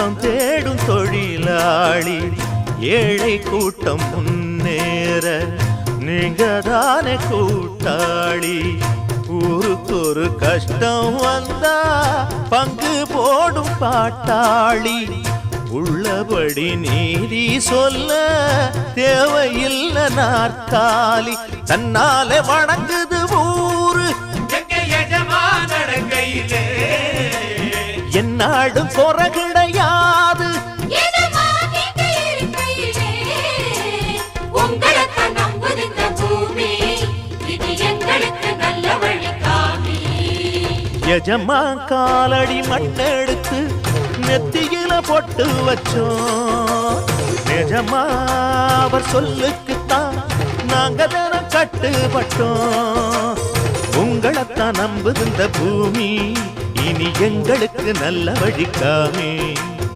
சுகம் தேடும் தொழிலாளி ஏழை கூட்டம் முன்னேற நீங்க தானே கூட்டாளி ஊருக்கு ஒரு கஷ்டம் வந்தா பங்கு போடும் பாட்டாளி உள்ளபடி நீதி சொல்ல தேவையில்லை நாற்காலி தன்னாலே வணங்குது ஊரு என்னாடும் குறை கிடையாது எஜமா காலடி மண்ணெடுத்து நெத்தியில பொட்டு வச்சோம் நிஜமா அவர் சொல்லுக்குத்தான் நாங்க தினம் கட்டுப்பட்டோம் உங்களைத்தான் நம்புகின்ற பூமி இனி எங்களுக்கு நல்ல வழிக்காமே